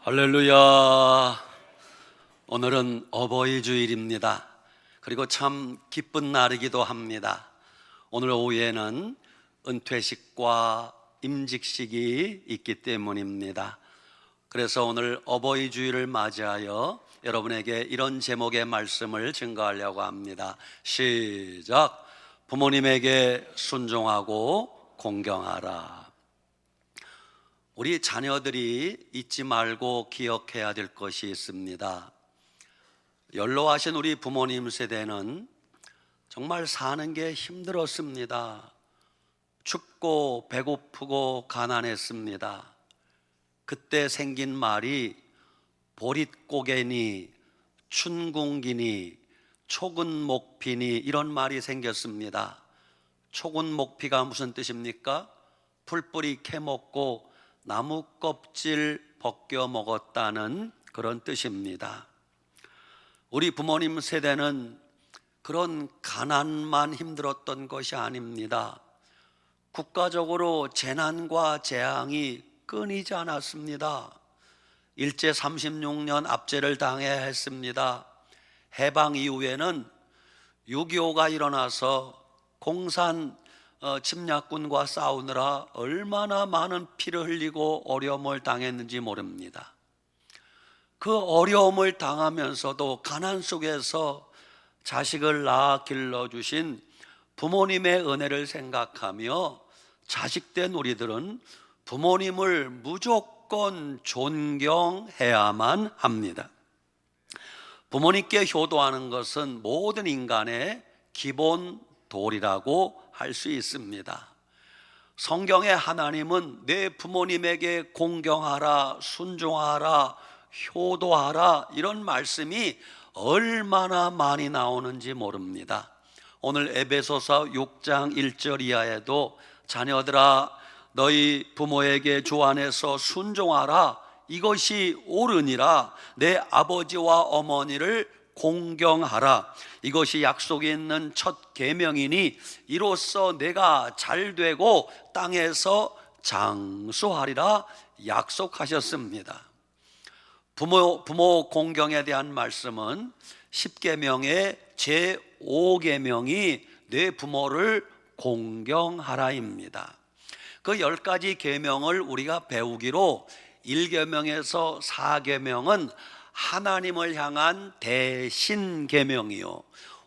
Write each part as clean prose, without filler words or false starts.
할렐루야. 오늘은 어버이 주일입니다. 그리고 참 기쁜 날이기도 합니다. 오늘 오후에는 은퇴식과 임직식이 있기 때문입니다. 그래서 오늘 어버이 주일을 맞이하여 여러분에게 이런 제목의 말씀을 증거하려고 합니다. 시작. 부모님에게 순종하고 공경하라. 우리 자녀들이 잊지 말고 기억해야 될 것이 있습니다. 연로하신 우리 부모님 세대는 정말 사는 게 힘들었습니다. 춥고 배고프고 가난했습니다. 그때 생긴 말이 보릿고개니 춘궁기니 초근목피니 이런 말이 생겼습니다. 초근목피가 무슨 뜻입니까? 풀뿌리 캐먹고 나무 껍질 벗겨 먹었다는 그런 뜻입니다. 우리 부모님 세대는 그런 가난만 힘들었던 것이 아닙니다. 국가적으로 재난과 재앙이 끊이지 않았습니다. 일제 36년 압제를 당해야 했습니다. 해방 이후에는 6.25가 일어나서 공산 침략군과 싸우느라 얼마나 많은 피를 흘리고 어려움을 당했는지 모릅니다. 그 어려움을 당하면서도 가난 속에서 자식을 낳아 길러주신 부모님의 은혜를 생각하며 자식된 우리들은 부모님을 무조건 존경해야만 합니다. 부모님께 효도하는 것은 모든 인간의 기본 도리라고 할 수 있습니다. 성경의 하나님은 내 부모님에게 공경하라, 순종하라, 효도하라 이런 말씀이 얼마나 많이 나오는지 모릅니다. 오늘 에베소서 6장 1절 이하에도 자녀들아 너희 부모에게 주 안에서 순종하라 이것이 옳으니라 내 아버지와 어머니를 공경하라 이것이 약속이 있는 첫 계명이니 이로써 내가 잘되고 땅에서 장수하리라 약속하셨습니다. 부모 공경에 대한 말씀은 10계명의 제5계명이 내 부모를 공경하라입니다. 그 10가지 계명을 우리가 배우기로 1계명에서 4계명은 하나님을 향한 대신 계명이요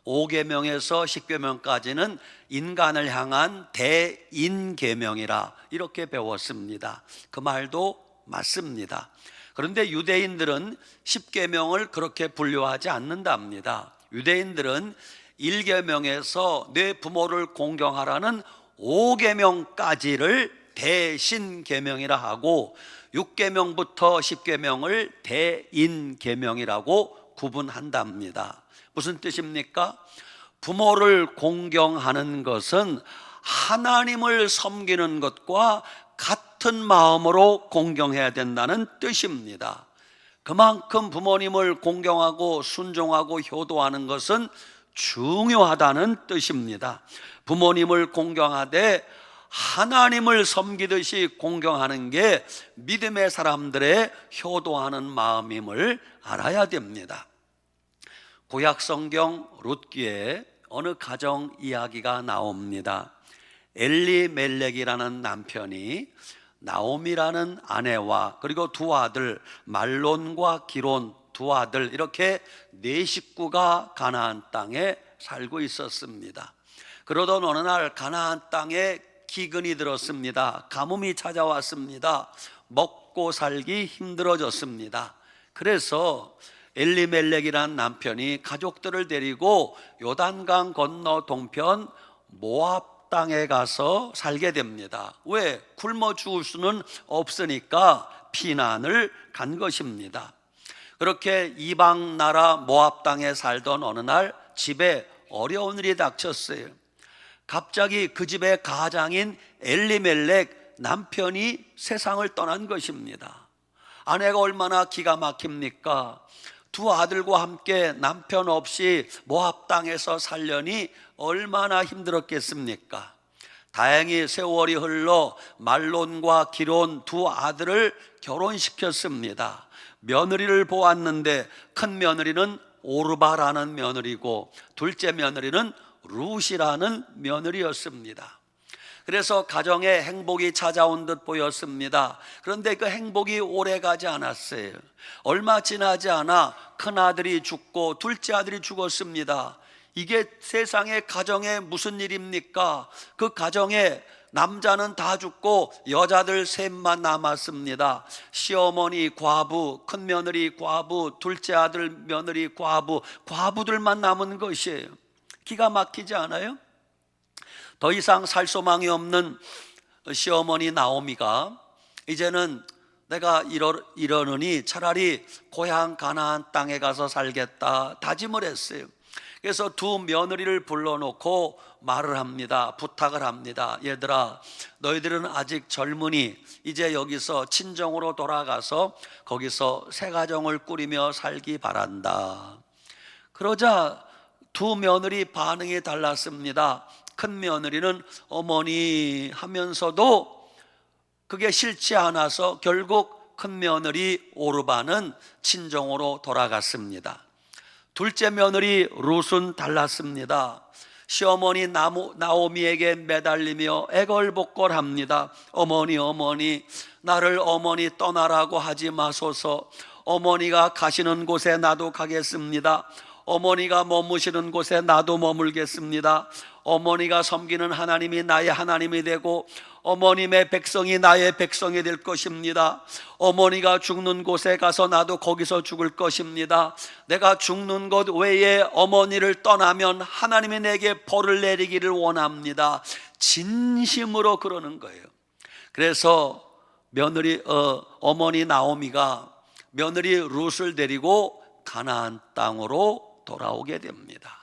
5계명에서 10계명까지는 인간을 향한 대인 계명이라 이렇게 배웠습니다. 그 말도 맞습니다. 그런데 유대인들은 10계명을 그렇게 분류하지 않는답니다. 유대인들은 1계명에서 내 부모를 공경하라는 5계명까지를 대신 계명이라 하고 6계명부터 10계명을 대인 계명이라고 구분한답니다. 무슨 뜻입니까? 부모를 공경하는 것은 하나님을 섬기는 것과 같은 마음으로 공경해야 된다는 뜻입니다. 그만큼 부모님을 공경하고 순종하고 효도하는 것은 중요하다는 뜻입니다. 부모님을 공경하되 하나님을 섬기듯이 공경하는 게 믿음의 사람들의 효도하는 마음임을 알아야 됩니다. 구약 성경 룻기에 어느 가정 이야기가 나옵니다. 엘리멜렉이라는 남편이 나오미라는 아내와 그리고 두 아들 말론과 기론 두 아들 이렇게 네 식구가 가나안 땅에 살고 있었습니다. 그러던 어느 날 가나안 땅에 기근이 들었습니다. 가뭄이 찾아왔습니다. 먹고 살기 힘들어졌습니다. 그래서 엘리멜렉이라는 남편이 가족들을 데리고 요단강 건너 동편 모압 땅에 가서 살게 됩니다. 왜? 굶어 죽을 수는 없으니까 피난을 간 것입니다. 그렇게 이방 나라 모압 땅에 살던 어느 날 집에 어려운 일이 닥쳤어요. 갑자기 그 집의 가장인 엘리멜렉 남편이 세상을 떠난 것입니다. 아내가 얼마나 기가 막힙니까? 두 아들과 함께 남편 없이 모압 땅에서 살려니 얼마나 힘들었겠습니까? 다행히 세월이 흘러 말론과 기론 두 아들을 결혼시켰습니다. 며느리를 보았는데 큰 며느리는 오르바라는 며느리고 둘째 며느리는 룻이라는 며느리였습니다. 그래서 가정에 행복이 찾아온 듯 보였습니다. 그런데 그 행복이 오래 가지 않았어요. 얼마 지나지 않아 큰아들이 죽고 둘째 아들이 죽었습니다. 이게 세상의 가정에 무슨 일입니까? 그 가정에 남자는 다 죽고 여자들 셋만 남았습니다. 시어머니 과부, 큰며느리 과부, 둘째 아들 며느리 과부, 과부들만 남은 것이에요. 기가 막히지 않아요? 더 이상 살 소망이 없는 시어머니 나오미가 이제는 내가 이러느니 차라리 고향 가나안 땅에 가서 살겠다 다짐을 했어요. 그래서 두 며느리를 불러놓고 말을 합니다. 부탁을 합니다. 얘들아, 너희들은 아직 젊으니 이제 여기서 친정으로 돌아가서 거기서 새 가정을 꾸리며 살기 바란다. 그러자 두 며느리 반응이 달랐습니다. 큰 며느리는 어머니 하면서도 그게 싫지 않아서 결국 큰 며느리 오르바는 친정으로 돌아갔습니다. 둘째 며느리 룻은 달랐습니다. 시어머니 나오미에게 매달리며 애걸복걸합니다. 어머니 나를 어머니 떠나라고 하지 마소서. 어머니가 가시는 곳에 나도 가겠습니다. 어머니가 머무시는 곳에 나도 머물겠습니다. 어머니가 섬기는 하나님이 나의 하나님이 되고 어머님의 백성이 나의 백성이 될 것입니다. 어머니가 죽는 곳에 가서 나도 거기서 죽을 것입니다. 내가 죽는 곳 외에 어머니를 떠나면 하나님이 내게 벌을 내리기를 원합니다. 진심으로 그러는 거예요. 그래서 어머니 나오미가 며느리 룻을 데리고 가나안 땅으로 돌아오게 됩니다.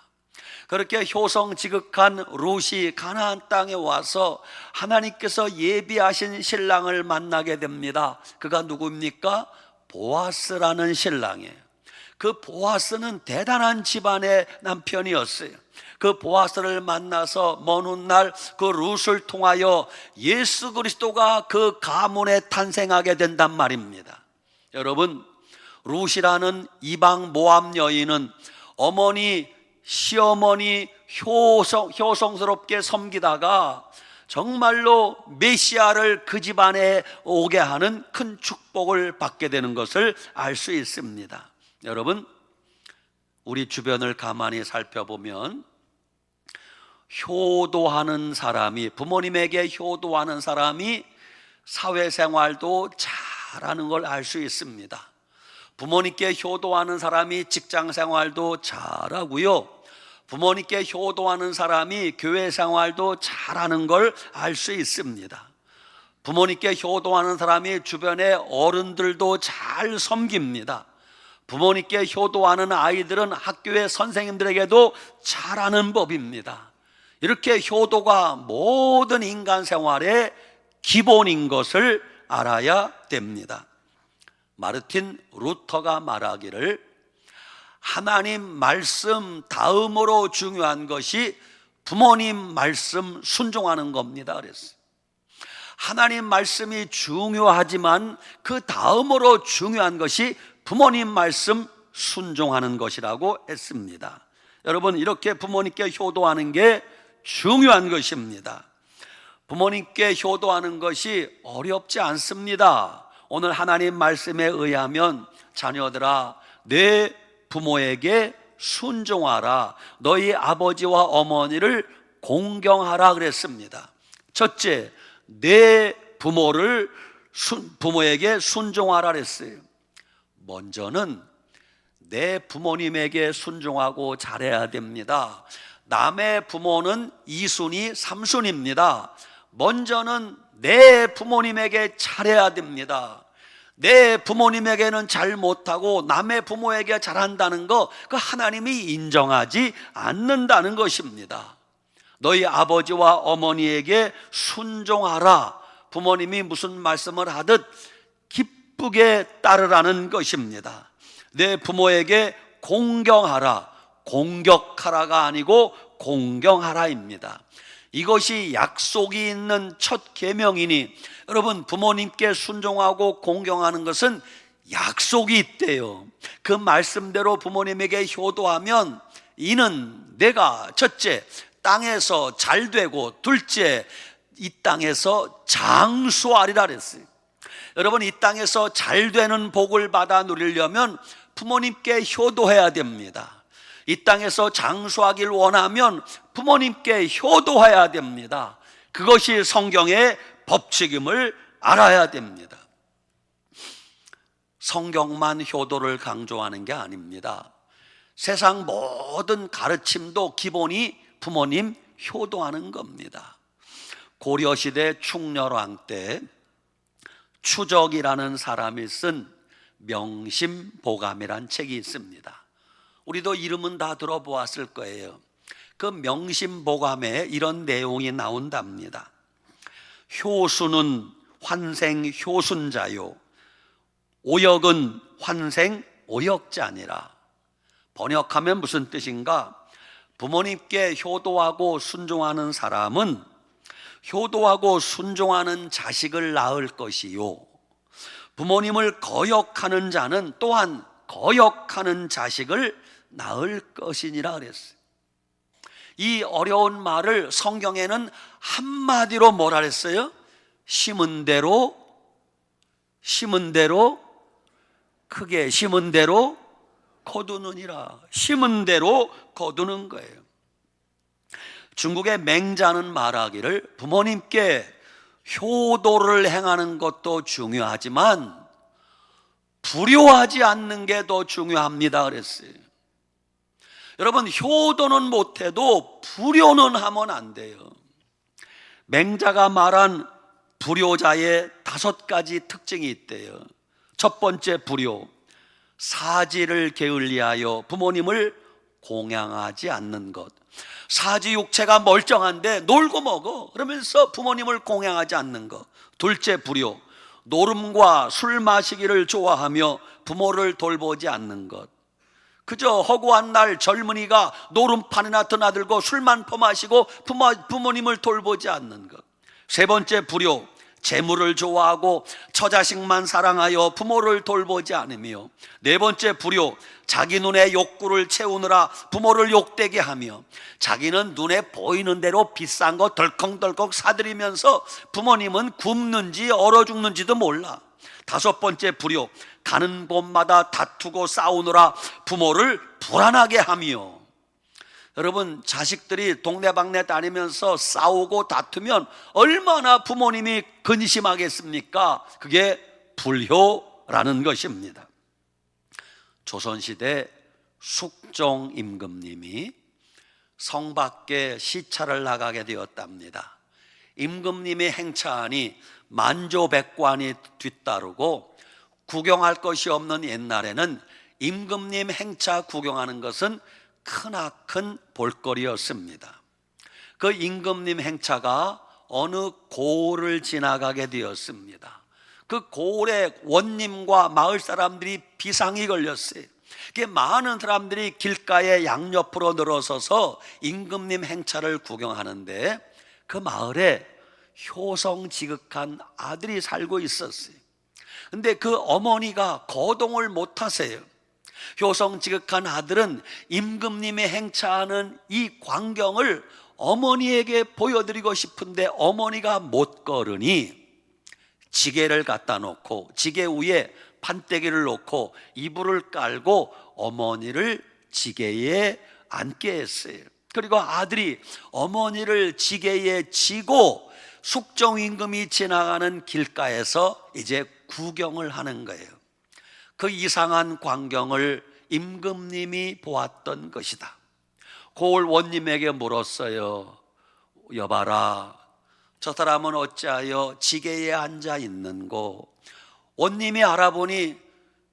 그렇게 효성지극한 룻이 가나안 땅에 와서 하나님께서 예비하신 신랑을 만나게 됩니다. 그가 누구입니까? 보아스라는 신랑이에요. 그 보아스는 대단한 집안의 남편이었어요. 그 보아스를 만나서 먼 훗날 그 룻을 통하여 예수 그리스도가 그 가문에 탄생하게 된단 말입니다. 여러분, 룻이라는 이방 모압 여인은 어머니 시어머니 효성스럽게 섬기다가 정말로 메시아를 그 집안에 오게 하는 큰 축복을 받게 되는 것을 알 수 있습니다. 여러분, 우리 주변을 가만히 살펴보면 효도하는 사람이, 부모님에게 효도하는 사람이 사회생활도 잘하는 걸 알 수 있습니다. 부모님께 효도하는 사람이 직장생활도 잘하고요, 부모님께 효도하는 사람이 교회생활도 잘하는 걸 알 수 있습니다. 부모님께 효도하는 사람이 주변의 어른들도 잘 섬깁니다. 부모님께 효도하는 아이들은 학교의 선생님들에게도 잘하는 법입니다. 이렇게 효도가 모든 인간 생활의 기본인 것을 알아야 됩니다. 마르틴 루터가 말하기를 하나님 말씀 다음으로 중요한 것이 부모님 말씀 순종하는 겁니다 그랬어요. 하나님 말씀이 중요하지만 그 다음으로 중요한 것이 부모님 말씀 순종하는 것이라고 했습니다. 여러분, 이렇게 부모님께 효도하는 게 중요한 것입니다. 부모님께 효도하는 것이 어렵지 않습니다. 오늘 하나님 말씀에 의하면 자녀들아, 내 부모에게 순종하라, 너희 아버지와 어머니를 공경하라 그랬습니다. 첫째, 내 부모에게 순종하라 그랬어요. 먼저는 내 부모님에게 순종하고 잘해야 됩니다. 남의 부모는 2순위, 3순위입니다. 먼저는 내 부모님에게 잘해야 됩니다. 내 부모님에게는 잘 못하고 남의 부모에게 잘한다는 거, 그 하나님이 인정하지 않는다는 것입니다. 너희 아버지와 어머니에게 순종하라. 부모님이 무슨 말씀을 하듯 기쁘게 따르라는 것입니다. 내 부모에게 공경하라. 공격하라가 아니고 공경하라입니다. 이것이 약속이 있는 첫 계명이니, 여러분, 부모님께 순종하고 공경하는 것은 약속이 있대요. 그 말씀대로 부모님에게 효도하면 이는 내가 첫째 땅에서 잘되고 둘째 이 땅에서 장수하리라 그랬어요. 여러분, 이 땅에서 잘되는 복을 받아 누리려면 부모님께 효도해야 됩니다. 이 땅에서 장수하길 원하면 부모님께 효도해야 됩니다. 그것이 성경의 법칙임을 알아야 됩니다. 성경만 효도를 강조하는 게 아닙니다. 세상 모든 가르침도 기본이 부모님 효도하는 겁니다. 고려시대 충렬왕 때 추적이라는 사람이 쓴 명심보감이란 책이 있습니다. 우리도 이름은 다 들어보았을 거예요. 그 명심보감에 이런 내용이 나온답니다. 효수는 환생 효순자요, 오역은 환생 오역자니라. 번역하면 무슨 뜻인가? 부모님께 효도하고 순종하는 사람은 효도하고 순종하는 자식을 낳을 것이요, 부모님을 거역하는 자는 또한 거역하는 자식을 낳을 것이니라 그랬어요. 이 어려운 말을 성경에는 한마디로 뭐라 그랬어요? 심은 대로 크게 심은 대로 거두느니라. 심은 대로 거두는 거예요. 중국의 맹자는 말하기를 부모님께 효도를 행하는 것도 중요하지만 불효하지 않는 게 더 중요합니다 그랬어요. 여러분, 효도는 못해도 불효는 하면 안 돼요. 맹자가 말한 불효자의 5가지 특징이 있대요. 첫 번째 불효, 사지를 게을리하여 부모님을 공양하지 않는 것. 사지 육체가 멀쩡한데 놀고 먹어 그러면서 부모님을 공양하지 않는 것. 둘째 불효, 노름과 술 마시기를 좋아하며 부모를 돌보지 않는 것. 그저 허구한 날 젊은이가 노름판이나 드나들고 술만 퍼마시고 부모님을 돌보지 않는 것. 세 번째 불효, 재물을 좋아하고 처자식만 사랑하여 부모를 돌보지 않으며. 네 번째 불효, 자기 눈에 욕구를 채우느라 부모를 욕되게 하며 자기는 눈에 보이는 대로 비싼 거 덜컹덜컹 사들이면서 부모님은 굶는지 얼어 죽는지도 몰라. 다섯 번째 불효, 가는 곳마다 다투고 싸우느라 부모를 불안하게 하며. 여러분, 자식들이 동네방네 다니면서 싸우고 다투면 얼마나 부모님이 근심하겠습니까? 그게 불효라는 것입니다. 조선시대 숙종 임금님이 성 밖에 시차를 나가게 되었답니다. 임금님의 행차하니 만조백관이 뒤따르고 구경할 것이 없는 옛날에는 임금님 행차 구경하는 것은 크나큰 볼거리였습니다. 그 임금님 행차가 어느 고을을 지나가게 되었습니다. 그 고을에 원님과 마을 사람들이 비상이 걸렸어요. 많은 사람들이 길가에 양옆으로 늘어서서 임금님 행차를 구경하는데 그 마을에 효성지극한 아들이 살고 있었어요. 근데 그 어머니가 거동을 못하세요. 효성지극한 아들은 임금님의 행차하는 이 광경을 어머니에게 보여드리고 싶은데 어머니가 못 걸으니 지게를 갖다 놓고 지게 위에 판때기를 놓고 이불을 깔고 어머니를 지게에 앉게 했어요. 그리고 아들이 어머니를 지게에 지고 숙종 임금이 지나가는 길가에서 이제 구경을 하는 거예요. 그 이상한 광경을 임금님이 보았던 것이다. 고을 원님에게 물었어요. 여봐라, 저 사람은 어찌하여 지게에 앉아 있는고? 원님이 알아보니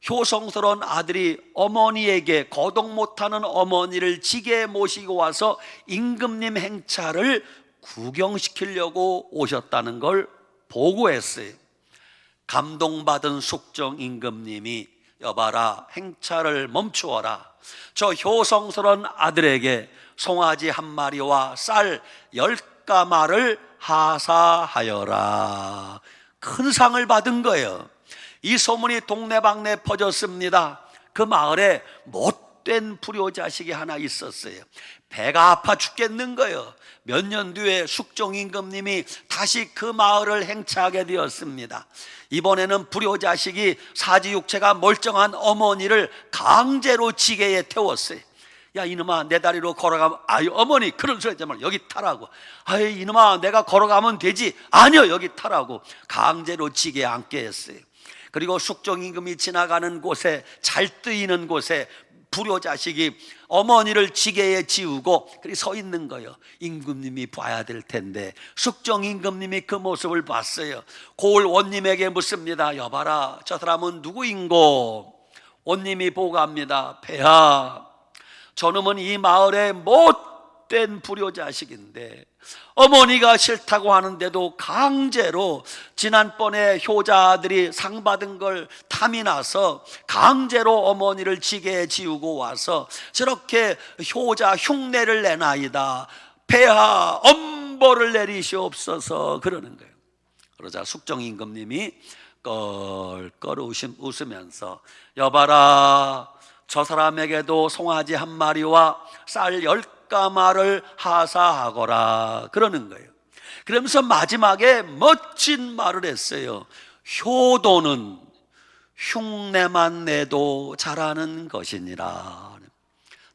효성스러운 아들이 어머니에게, 거동 못하는 어머니를 지게에 모시고 와서 임금님 행차를 구경시키려고 오셨다는 걸 보고했어요. 감동받은 숙종 임금님이 여봐라, 행차를 멈추어라. 저 효성스러운 아들에게 송아지 1마리와 쌀 열가마를 하사하여라. 큰 상을 받은 거예요. 이 소문이 동네방네 퍼졌습니다. 그 마을에 못된 불효자식이 하나 있었어요. 배가 아파 죽겠는 거예요. 몇 년 뒤에 숙종임금님이 다시 그 마을을 행차하게 되었습니다. 이번에는 불효자식이 사지육체가 멀쩡한 어머니를 강제로 지게에 태웠어요. 야 이놈아, 내 다리로 걸어가면, 아유 어머니 그런 소리 하지 말고 여기 타라고. 아유 이놈아, 내가 걸어가면 되지. 아니요, 여기 타라고 강제로 지게에 앉게 했어요. 그리고 숙종임금이 지나가는 곳에, 잘 뜨이는 곳에 불효자식이 어머니를 지게에 지우고 그리 서 있는 거예요. 임금님이 봐야 될 텐데 숙종임금님이 그 모습을 봤어요. 고을 원님에게 묻습니다. 여봐라, 저 사람은 누구인고? 원님이 보고합니다. 폐하, 저놈은 이 마을의 못된 불효자식인데 어머니가 싫다고 하는데도 강제로, 지난번에 효자들이 상 받은 걸 탐이 나서 강제로 어머니를 지게에 지우고 와서 저렇게 효자 흉내를 내나이다. 폐하, 엄벌을 내리시옵소서 그러는 거예요. 그러자 숙종임금님이 껄껄 웃으면서 여봐라, 저 사람에게도 송아지 한 마리와 쌀 10가마를 하사하거라 그러는 거예요. 그러면서 마지막에 멋진 말을 했어요. 효도는 흉내만 내도 잘하는 것이니라.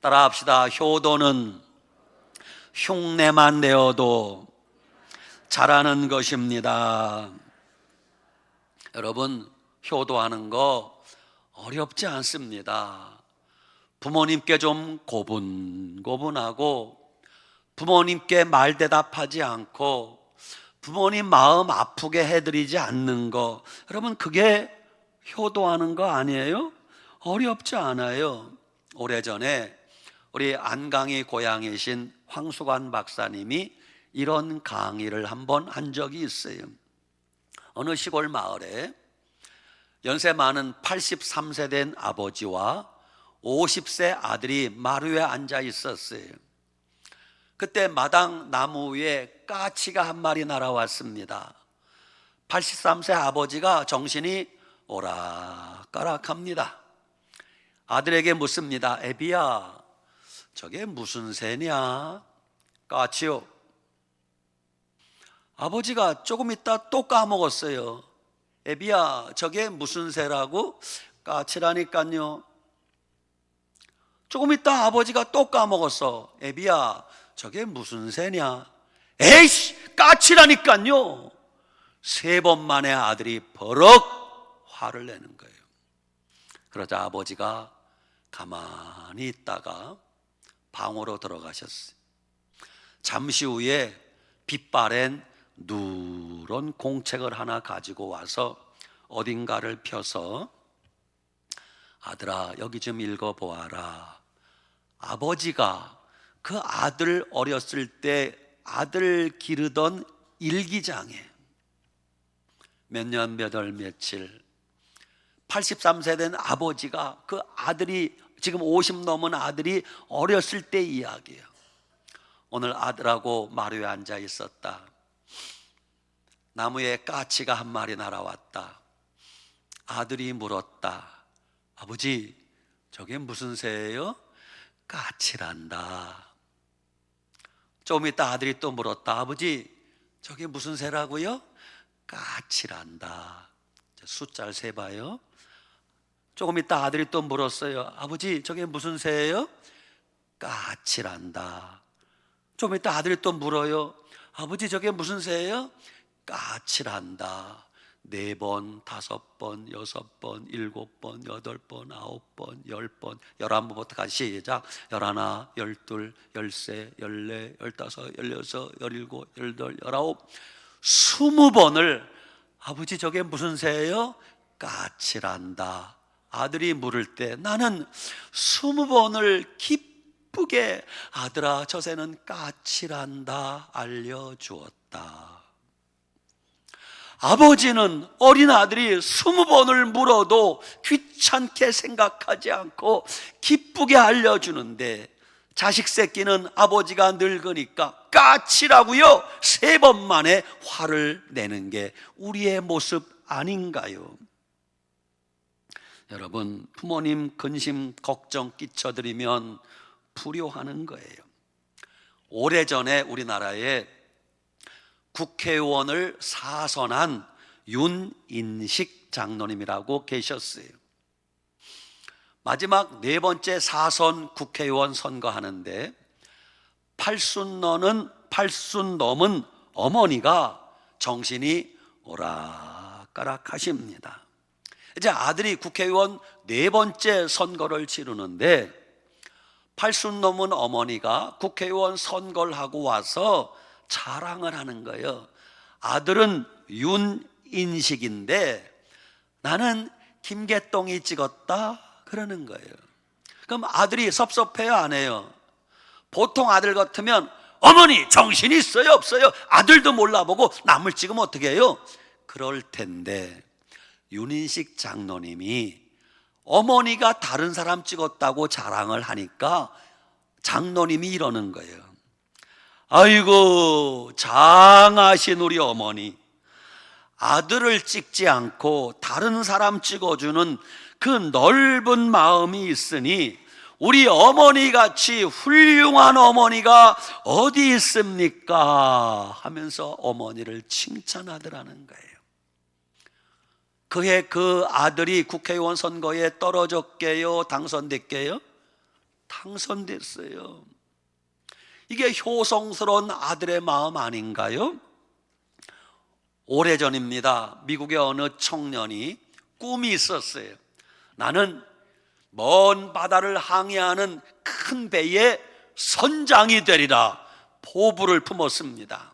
따라합시다. 효도는 흉내만 내어도 잘하는 것입니다. 여러분, 효도하는 거 어렵지 않습니다. 부모님께 좀 고분고분하고 부모님께 말대답하지 않고 부모님 마음 아프게 해드리지 않는 거, 여러분 그게 효도하는 거 아니에요? 어렵지 않아요. 오래전에 우리 안강이 고향이신 황수관 박사님이 이런 강의를 한번 한 적이 있어요. 어느 시골 마을에 연세 많은 83세 된 아버지와 50세 아들이 마루에 앉아 있었어요. 그때 마당 나무 위에 까치가 한 마리 날아왔습니다. 83세 아버지가 정신이 오락가락합니다. 아들에게 묻습니다. 애비야, 저게 무슨 새냐? 까치요. 아버지가 조금 있다 또 까먹었어요. 애비야, 저게 무슨 새라고? 까치라니까요. 조금 있다 아버지가 또 까먹었어. 애비야, 저게 무슨 새냐? 에이씨, 까치라니까요. 3번 만에 아들이 버럭 화를 내는 거예요. 그러자 아버지가 가만히 있다가 방으로 들어가셨어요. 잠시 후에 빛바랜 누런 공책을 하나 가지고 와서 어딘가를 펴서 아들아, 여기 좀 읽어보아라. 아버지가 그 아들 어렸을 때 아들 기르던 일기장에 몇 년 몇 월 며칠 83세 된 아버지가 그 아들이 지금 50 넘은 아들이 어렸을 때 이야기예요. 오늘 아들하고 마루에 앉아 있었다. 나무에 까치가 한 마리 날아왔다. 아들이 물었다. 아버지, 저게 무슨 새예요? 까치란다. 좀 이따 아들이 또 물었다. 아버지, 저게 무슨 새라고요? 까치란다. 숫자를 세봐요. 조금 이따 아들이 또 물었어요. 아버지, 저게 무슨 새예요? 까치란다. 좀 이따 아들이 또 물어요. 아버지, 저게 무슨 새예요? 까치란다. 4번, 5번, 6번, 7번, 8번, 9번, 10번, 11번부터 시작. 11, 12, 13, 14, 15, 16, 17, 18, 19, 20번을 아버지 저게 무슨 새예요? 까치란다. 아들이 물을 때 나는 20번을 기쁘게 아들아 저 새는 까치란다 알려주었다. 아버지는 어린 아들이 20번을 물어도 귀찮게 생각하지 않고 기쁘게 알려주는데 자식 새끼는 아버지가 늙으니까 까치라고요 3번 만에 화를 내는 게 우리의 모습 아닌가요? 여러분, 부모님 근심 걱정 끼쳐드리면 불효하는 거예요. 오래전에 우리나라에 국회의원을 사선한 윤인식 장로님이라고 계셨어요. 마지막 4번째 사선 국회의원 선거하는데 80순 넘은 어머니가 정신이 오락가락하십니다. 이제 아들이 국회의원 4번째 선거를 치르는데 80순 넘은 어머니가 국회의원 선거를 하고 와서 자랑을 하는 거예요. 아들은 윤인식인데 나는 김개똥이 찍었다 그러는 거예요. 그럼 아들이 섭섭해요, 안 해요? 보통 아들 같으면 어머니 정신이 있어요, 없어요? 아들도 몰라보고 남을 찍으면 어떻게 해요? 그럴 텐데 윤인식 장로님이 어머니가 다른 사람 찍었다고 자랑을 하니까 장로님이 이러는 거예요. 아이고 장하신 우리 어머니, 아들을 찍지 않고 다른 사람 찍어주는 그 넓은 마음이 있으니 우리 어머니같이 훌륭한 어머니가 어디 있습니까? 하면서 어머니를 칭찬하더라는 거예요. 그해 그 아들이 국회의원 선거에 떨어졌게요? 당선됐게요? 당선됐어요. 이게 효성스러운 아들의 마음 아닌가요? 오래전입니다. 미국의 어느 청년이 꿈이 있었어요. 나는 먼 바다를 항해하는 큰 배의 선장이 되리라 포부를 품었습니다.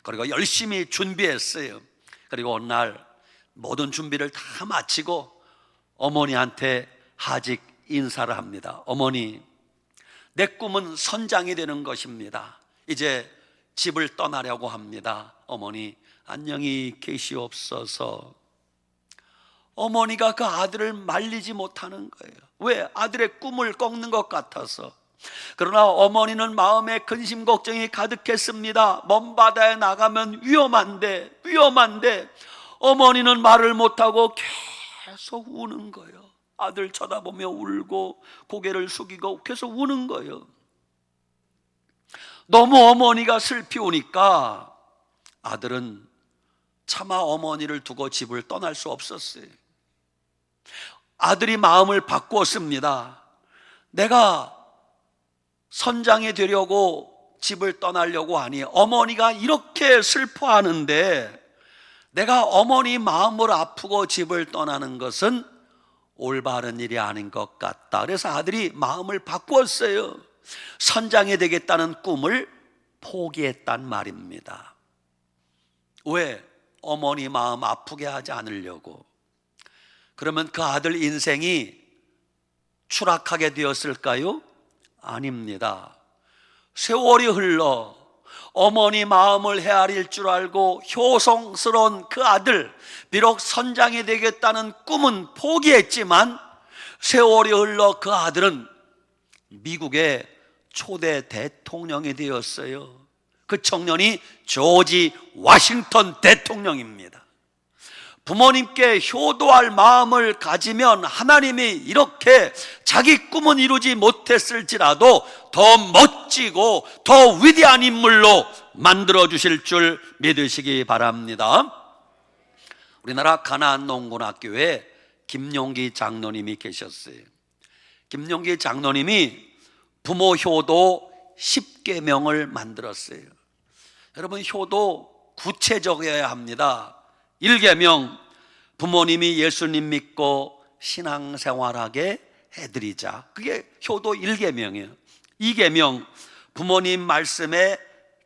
그리고 열심히 준비했어요. 그리고 어느 날 모든 준비를 다 마치고 어머니한테 하직 인사를 합니다. 어머니, 내 꿈은 선장이 되는 것입니다. 이제 집을 떠나려고 합니다. 어머니 안녕히 계시옵소서. 어머니가 그 아들을 말리지 못하는 거예요. 왜? 아들의 꿈을 꺾는 것 같아서. 그러나 어머니는 마음에 근심 걱정이 가득했습니다. 먼 바다에 나가면 위험한데 어머니는 말을 못하고 계속 우는 거예요. 아들 쳐다보며 울고 고개를 숙이고 계속 우는 거예요. 너무 어머니가 슬피 우니까 아들은 차마 어머니를 두고 집을 떠날 수 없었어요. 아들이 마음을 바꾸었습니다. 내가 선장이 되려고 집을 떠나려고 하니 어머니가 이렇게 슬퍼하는데 내가 어머니 마음을 아프고 집을 떠나는 것은 올바른 일이 아닌 것 같다. 그래서 아들이 마음을 바꾸었어요. 선장이 되겠다는 꿈을 포기했단 말입니다. 왜? 어머니 마음 아프게 하지 않으려고. 그러면 그 아들 인생이 추락하게 되었을까요? 아닙니다. 세월이 흘러 어머니 마음을 헤아릴 줄 알고 효성스러운 그 아들, 비록 선장이 되겠다는 꿈은 포기했지만 세월이 흘러 그 아들은 미국의 초대 대통령이 되었어요. 그 청년이 조지 워싱턴 대통령입니다. 부모님께 효도할 마음을 가지면 하나님이 이렇게 자기 꿈은 이루지 못했을지라도 더 멋지고 더 위대한 인물로 만들어 주실 줄 믿으시기 바랍니다. 우리나라 가나안 농군학교에 김용기 장로님이 계셨어요. 김용기 장로님이 부모 효도 10계명을 만들었어요. 여러분, 효도 구체적이어야 합니다. 1계명, 부모님이 예수님 믿고 신앙생활하게 해드리자. 그게 효도 1계명이에요. 2계명, 부모님 말씀에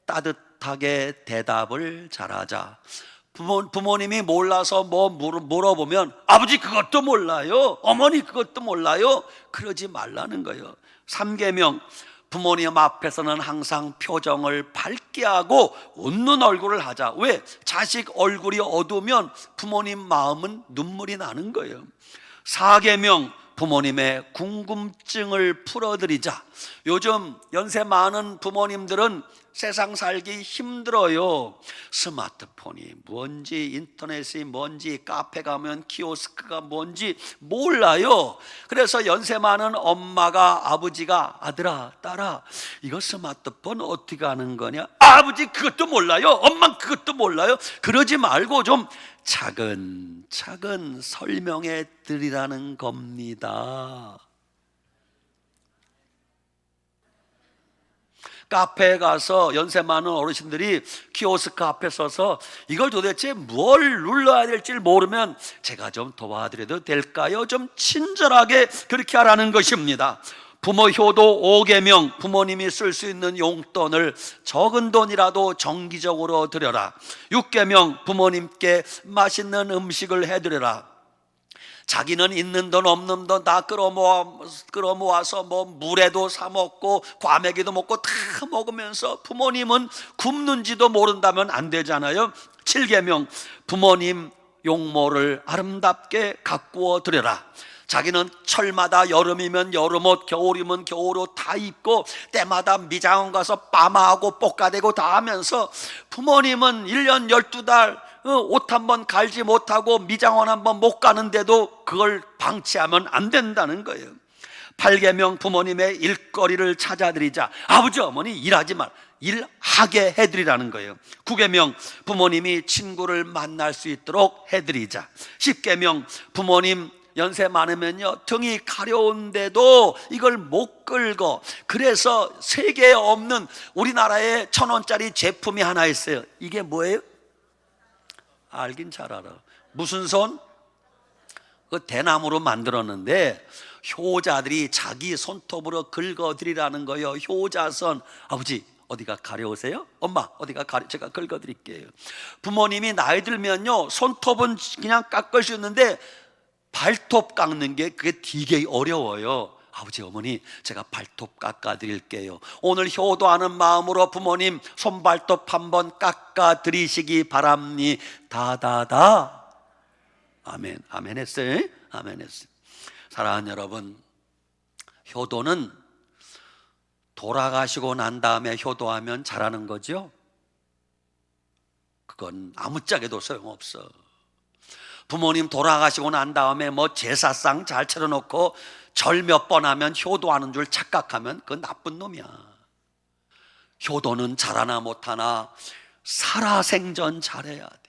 따뜻하게 대답을 잘하자. 부모님이 몰라서 뭐 물어보면 아버지 그것도 몰라요, 어머니 그것도 몰라요, 그러지 말라는 거예요. 3계명, 부모님 앞에서는 항상 표정을 밝게 하고 웃는 얼굴을 하자. 왜? 자식 얼굴이 어두우면 부모님 마음은 눈물이 나는 거예요. 4계명, 부모님의 궁금증을 풀어드리자. 요즘 연세 많은 부모님들은 세상 살기 힘들어요. 스마트폰이 뭔지, 인터넷이 뭔지, 카페 가면 키오스크가 뭔지 몰라요. 그래서 연세 많은 엄마가, 아버지가, 아들아, 딸아, 이거 스마트폰 어떻게 하는 거냐? 아버지 그것도 몰라요. 엄마 그것도 몰라요. 그러지 말고 좀 차근차근 설명해 드리라는 겁니다. 카페에 가서 연세 많은 어르신들이 키오스크 앞에 서서 이걸 도대체 뭘 눌러야 될지 모르면 제가 좀 도와드려도 될까요? 좀 친절하게 그렇게 하라는 것입니다. 부모 효도 5계명, 부모님이 쓸 수 있는 용돈을 적은 돈이라도 정기적으로 드려라. 6계명, 부모님께 맛있는 음식을 해드려라. 자기는 있는 돈 없는 돈 다 끌어모아서 뭐 물에도 사 먹고 과메기도 먹고 다 먹으면서 부모님은 굶는지도 모른다면 안 되잖아요. 7계명, 부모님 용모를 아름답게 가꾸어 드려라. 자기는 철마다 여름이면 여름옷, 겨울이면 겨울옷 다 입고 때마다 미장원 가서 빠마하고 볶아대고 다 하면서 부모님은 1년 12달 옷 한 번 갈지 못하고 미장원 한 번 못 가는데도 그걸 방치하면 안 된다는 거예요. 8계명, 부모님의 일거리를 찾아드리자. 아버지 어머니 일하지 말, 일하게 해드리라는 거예요. 9계명, 부모님이 친구를 만날 수 있도록 해드리자. 10계명, 부모님 연세 많으면요 등이 가려운데도 이걸 못 끌고, 그래서 세계에 없는 우리나라에 1,000원짜리 제품이 하나 있어요. 이게 뭐예요? 알긴 잘 알아. 무슨 손? 그 대나무로 만들었는데 효자들이 자기 손톱으로 긁어드리라는 거예요. 효자선. 아버지 어디가 가려우세요? 엄마 어디가 가려? 제가 긁어드릴게요. 부모님이 나이 들면요 손톱은 그냥 깎을 수 있는데 발톱 깎는 게 그게 되게 어려워요. 아버지 어머니 제가 발톱 깎아드릴게요. 오늘 효도하는 마음으로 부모님 손발톱 한번 깎아드리시기 바랍니다. 다다다. 아멘. 아멘 했어요? 아멘 했어요. 사랑하는 여러분, 효도는 돌아가시고 난 다음에 효도하면 잘하는 거죠? 그건 아무짝에도 소용없어. 부모님 돌아가시고 난 다음에 뭐 제사상 잘 차려놓고 절 몇 번 하면 효도하는 줄 착각하면 그건 나쁜 놈이야. 효도는 잘하나 못하나 살아생전 잘해야 돼.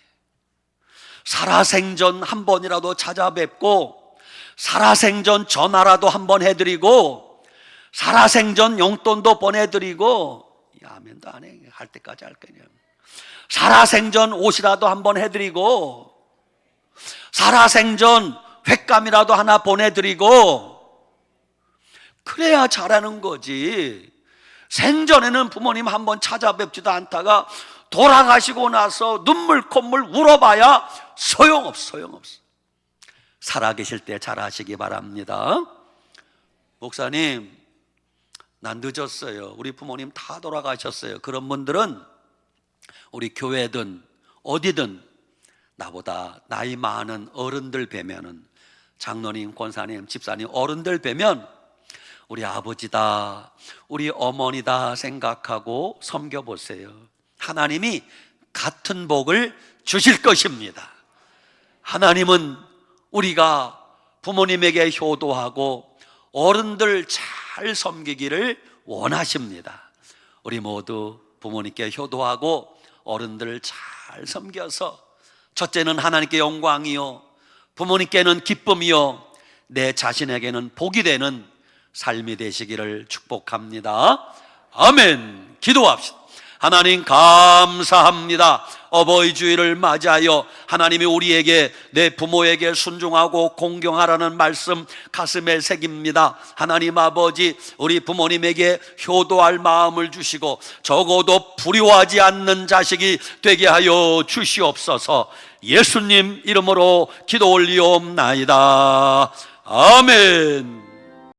살아생전 한 번이라도 찾아뵙고, 살아생전 전화라도 한 번 해드리고, 살아생전 용돈도 보내드리고, 아멘도 안 해. 할 때까지 할 거냐. 살아생전 옷이라도 한 번 해드리고, 살아생전 횟감이라도 하나 보내드리고, 그래야 잘하는 거지. 생전에는 부모님 한 번 찾아뵙지도 않다가 돌아가시고 나서 눈물 콧물 울어봐야 소용없어. 살아계실 때 잘하시기 바랍니다. 목사님, 난 늦었어요. 우리 부모님 다 돌아가셨어요. 그런 분들은 우리 교회든 어디든 나보다 나이 많은 어른들 뵈면은, 장로님, 권사님, 집사님, 어른들 뵈면 우리 아버지다, 우리 어머니다 생각하고 섬겨보세요. 하나님이 같은 복을 주실 것입니다. 하나님은 우리가 부모님에게 효도하고 어른들 잘 섬기기를 원하십니다. 우리 모두 부모님께 효도하고 어른들 잘 섬겨서 첫째는 하나님께 영광이요, 부모님께는 기쁨이요, 내 자신에게는 복이 되는 삶이 되시기를 축복합니다. 아멘. 기도합시다. 하나님 감사합니다. 어버이 주일을 맞이하여 하나님이 우리에게, 내 부모에게 순종하고 공경하라는 말씀 가슴에 새깁니다. 하나님 아버지, 우리 부모님에게 효도할 마음을 주시고 적어도 불효하지 않는 자식이 되게 하여 주시옵소서. 예수님 이름으로 기도 올리옵나이다. 아멘.